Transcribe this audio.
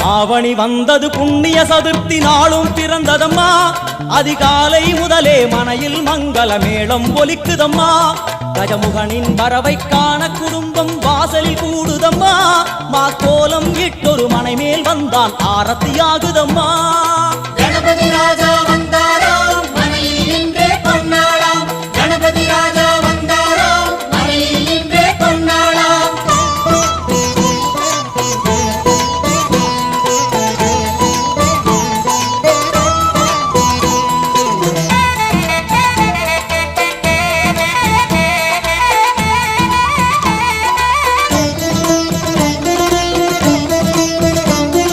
ஆவணி வந்தது புண்ணிய சதுர்த்தி நாளும் பிறந்ததம்மா அதிகாலை முதலே மனையில் மங்கள மேளம் ஒலிக்குதம்மா கஜமுகனின் வரவை காண குடும்பம் வாசலில் கூடுதம்மா மா கோலம் இட்டொரு மனை மேல் வந்தான் ஆரத்தியாகுதம்மா கணபதி ராஜா வந்தார்